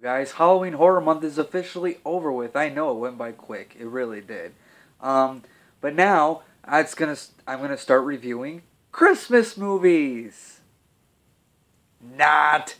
Guys, Halloween Horror Month is officially over with. I know it went by quick. It really did. Um, but now I'm gonna start reviewing Christmas movies. Not.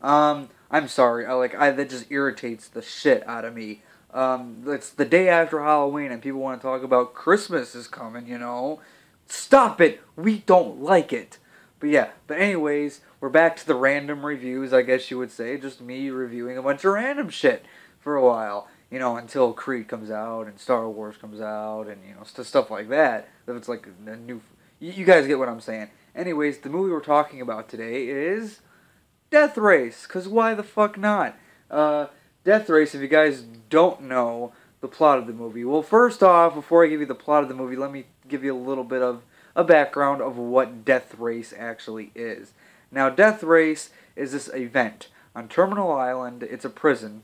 I'm sorry. That just irritates the shit out of me. It's the day after Halloween and people want to talk about Christmas is coming. Stop it. We don't like it. But yeah. But anyways, we're back to the random reviews. I guess you would say just me reviewing a bunch of random shit for a while. Until Creed comes out and Star Wars comes out and stuff like that. If it's like a new, you guys get what I'm saying. Anyways, the movie we're talking about today is Death Race, because why the fuck not? Death Race, if you guys don't know the plot of the movie. Well, first off, before I give you the plot of the movie, let me give you a little bit of a background of what Death Race actually is. Now, Death Race is this event on Terminal Island. It's a prison,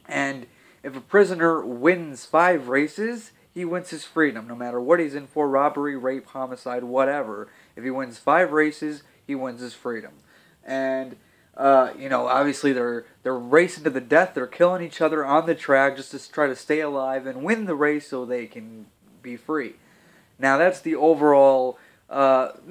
and if a prisoner wins 5 races, he wins his freedom, no matter what he's in for, robbery, rape, homicide, whatever. If he wins 5 races, he wins his freedom. And obviously they're racing to the death. They're killing each other on the track just to try to stay alive and win the race so they can be free. Now that's the overall, I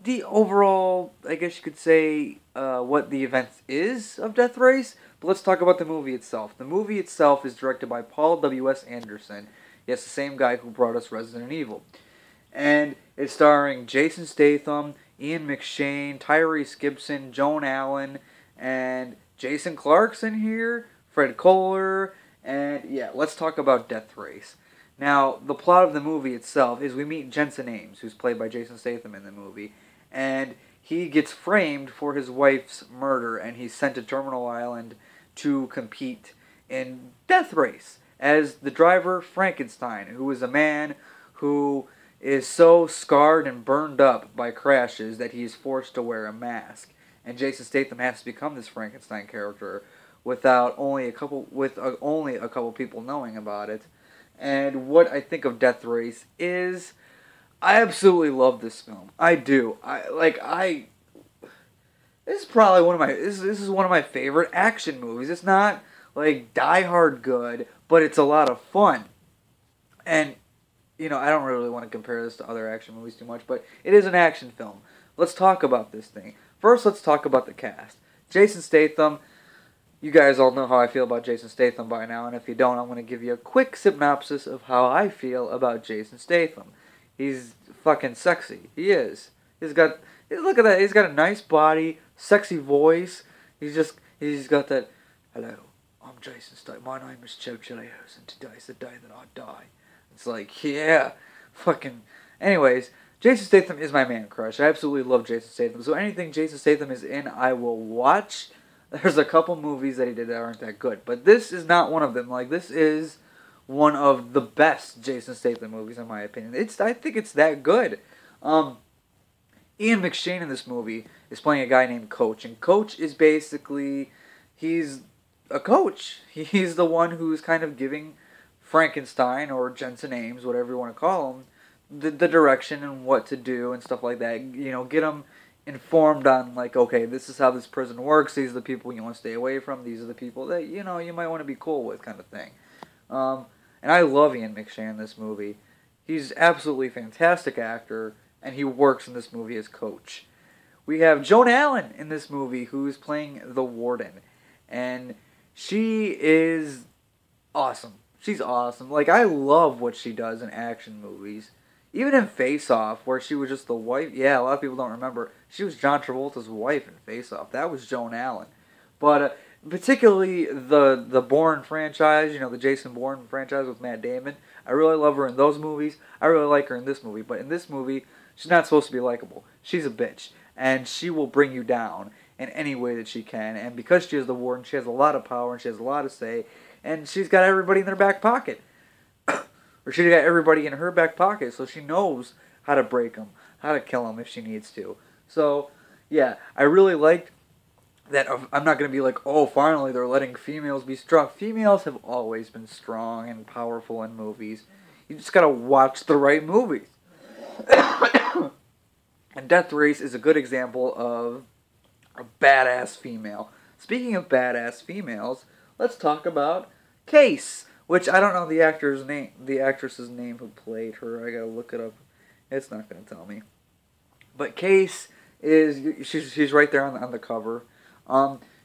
guess you could say, what the event is of Death Race. But let's talk about the movie itself. The movie itself is directed by Paul W.S. Anderson. Yes, the same guy who brought us Resident Evil. And it's starring Jason Statham, Ian McShane, Tyrese Gibson, Joan Allen, and Jason Clarkson here, Fred Kohler, and yeah, let's talk about Death Race. Now, the plot of the movie itself is we meet Jensen Ames, who's played by Jason Statham in the movie, and he gets framed for his wife's murder, and he's sent to Terminal Island to compete in Death Race as the driver Frankenstein, who is a man who is so scarred and burned up by crashes that he is forced to wear a mask. And Jason Statham has to become this Frankenstein character without only a couple people knowing about it. And what I think of Death Race is, I absolutely love this film. I do. This is probably this is one of my favorite action movies. It's not like Die Hard good, but it's a lot of fun. And I don't really want to compare this to other action movies too much, but it is an action film. Let's talk about this thing. First, let's talk about the cast. Jason Statham. You guys all know how I feel about Jason Statham by now, and if you don't, I'm going to give you a quick synopsis of how I feel about Jason Statham. He's fucking sexy. He is. Look at that. He's got a nice body, sexy voice. He's got that, hello, I'm Jason Statham. My name is Joe Chilios, and today's the day that I die. It's like, yeah, fucking. Anyways, Jason Statham is my man crush. I absolutely love Jason Statham. So anything Jason Statham is in, I will watch. There's a couple movies that he did that aren't that good, but this is not one of them. Like, this is one of the best Jason Statham movies, in my opinion. I think it's that good. Ian McShane in this movie is playing a guy named Coach, and Coach is basically, he's a coach. He's the one who's kind of giving Frankenstein or Jensen Ames, whatever you want to call him, the direction and what to do and stuff like that. Get him informed on, like, okay, this is how this prison works. These are the people you want to stay away from. These are the people that you might want to be cool with, kind of thing. And I love Ian McShane in this movie. He's absolutely fantastic actor, and he works in this movie as Coach. We have Joan Allen in this movie, who's playing the warden, and she is awesome. She's awesome. Like, I love what she does in action movies. Even in Face Off, where she was just the wife. Yeah, a lot of people don't remember. She was John Travolta's wife in Face Off. That was Joan Allen. But particularly the Bourne franchise, the Jason Bourne franchise with Matt Damon. I really love her in those movies. I really like her in this movie. But in this movie, she's not supposed to be likable. She's a bitch. And she will bring you down in any way that she can. And because she is the warden, she has a lot of power and she has a lot to say. And she's got everybody in their back pocket. Or she's got everybody in her back pocket, so she knows how to break them, how to kill them if she needs to. So, yeah, I really liked that. I'm not going to be like, oh, finally they're letting females be strong. Females have always been strong and powerful in movies. You just got to watch the right movies. And Death Race is a good example of a badass female. speaking of badass females, let's talk about Case, which I don't know the actress's name who played her. I gotta look it up. It's not gonna tell me. But Case is she's right there on the cover.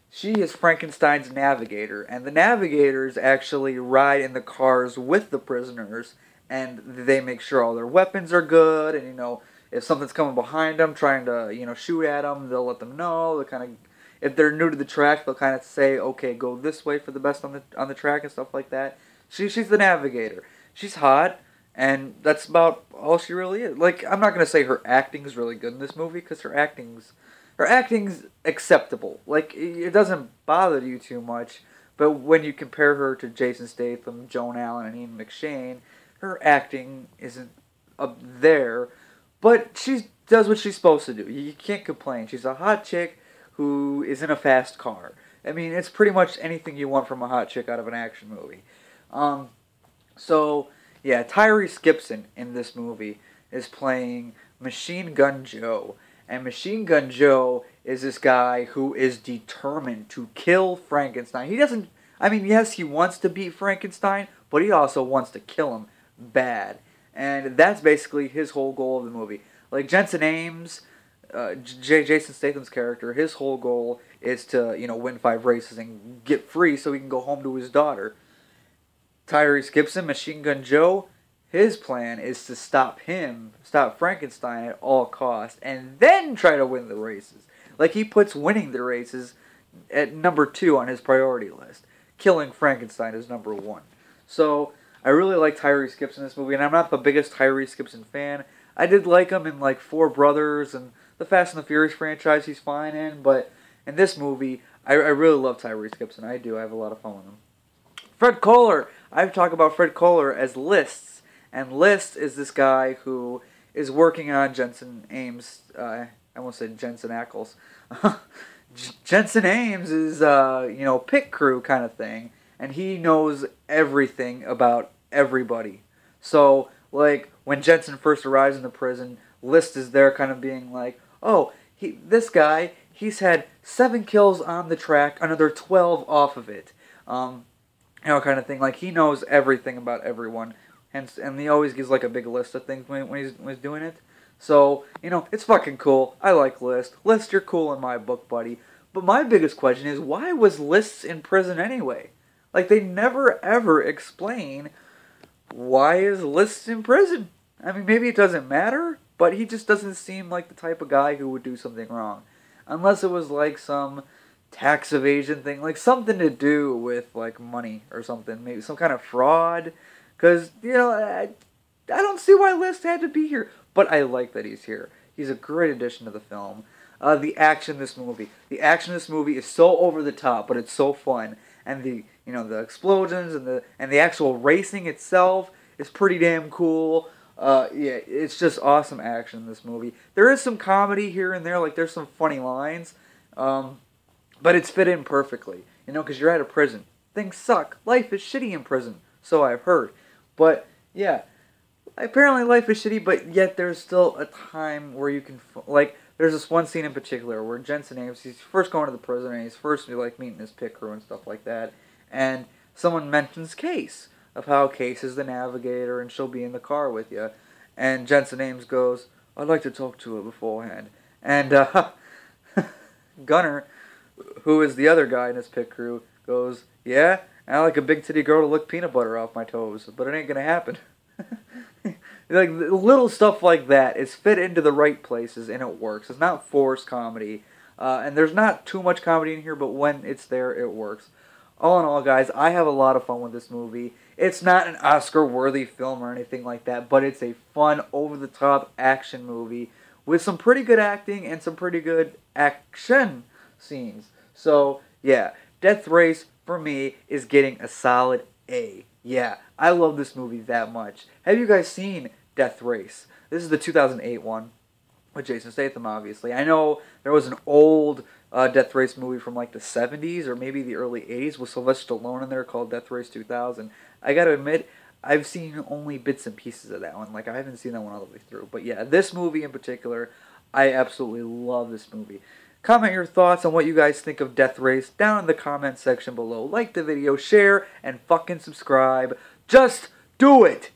She is Frankenstein's navigator, and the navigators actually ride in the cars with the prisoners, and they make sure all their weapons are good, and if something's coming behind them, trying to shoot at them, they'll let them know. They kind of, if they're new to the track, they'll kind of say, okay, go this way for the best on the track and stuff like that. She's the navigator. She's hot, and that's about all she really is. Like, I'm not gonna say her acting is really good in this movie, because her acting's acceptable. Like, it doesn't bother you too much. But when you compare her to Jason Statham, Joan Allen, and Ian McShane, her acting isn't up there. But she does what she's supposed to do. You can't complain. She's a hot chick who is in a fast car. I mean, it's pretty much anything you want from a hot chick out of an action movie. So, yeah, Tyrese Gibson in this movie is playing Machine Gun Joe. And Machine Gun Joe is this guy who is determined to kill Frankenstein. He doesn't, I mean, yes, he wants to beat Frankenstein, but he also wants to kill him bad. And that's basically his whole goal of the movie. Like Jensen Ames, Jason Statham's character, his whole goal is to, win 5 races and get free so he can go home to his daughter. Tyrese Gibson, Machine Gun Joe, his plan is to stop Frankenstein at all costs, and then try to win the races. Like, he puts winning the races at number 2 on his priority list. Killing Frankenstein is number 1. So, I really like Tyrese Gibson in this movie, and I'm not the biggest Tyrese Gibson fan. I did like him in, like, 4 Brothers and the Fast and the Furious franchise he's fine in, but in this movie, I really love Tyrese Gibson. I do. I have a lot of fun with him. Fred Kohler. I've talked about Fred Kohler as Liszt, and Liszt is this guy who is working on Jensen Ames. I almost said Jensen Ackles. Jensen Ames is, pit crew kind of thing, and he knows everything about everybody. So, like, when Jensen first arrives in the prison, Liszt is there kind of being like, oh, this guy, he's had 7 kills on the track, another 12 off of it. Kind of thing. Like, he knows everything about everyone. And he always gives, like, a big list of things when he's doing it. So, it's fucking cool. I like Liszt. Liszt, you're cool in my book, buddy. But my biggest question is, why was Liszt in prison anyway? Like, they never, ever explain why is Liszt in prison. I mean, maybe it doesn't matter, but he just doesn't seem like the type of guy who would do something wrong. Unless it was, like, some tax evasion thing. Like, something to do with, like, money or something. Maybe some kind of fraud. Because, I don't see why Liszt had to be here. But I like that he's here. He's a great addition to the film. The action in this movie is so over the top, but it's so fun. And the explosions and the actual racing itself is pretty damn cool. It's just awesome action in this movie. There is some comedy here and there, like there's some funny lines, but it's fit in perfectly. Because you're at a prison. Things suck. Life is shitty in prison, so I've heard. But yeah, apparently life is shitty, but yet there's still a time where you can there's this one scene in particular where Jensen Ames, he's first going to the prison and he's first meeting his pit crew and stuff like that, and someone mentions Case, of how Case is the navigator and she'll be in the car with you, and Jensen Ames goes, I'd like to talk to her beforehand, and Gunner, who is the other guy in his pit crew, goes, yeah, I like a big titty girl to lick peanut butter off my toes, but it ain't gonna happen. Like, little stuff like that is fit into the right places and it works. It's not forced comedy. And there's not too much comedy in here, but when it's there, it works. All in all, guys, I have a lot of fun with this movie. It's not an Oscar-worthy film or anything like that, but it's a fun, over-the-top action movie with some pretty good acting and some pretty good action scenes. So, yeah, Death Race, for me, is getting a solid A. Yeah, I love this movie that much. Have you guys seen Death Race? This is the 2008 one with Jason Statham, obviously. I know there was an old Death Race movie from like the 70s or maybe the early 80s with Sylvester Stallone in there called Death Race 2000. I gotta admit, I've seen only bits and pieces of that one. Like, I haven't seen that one all the way through. But yeah, this movie in particular, I absolutely love this movie. Comment your thoughts on what you guys think of Death Race down in the comment section below. Like the video, share, and fucking subscribe. Just do it!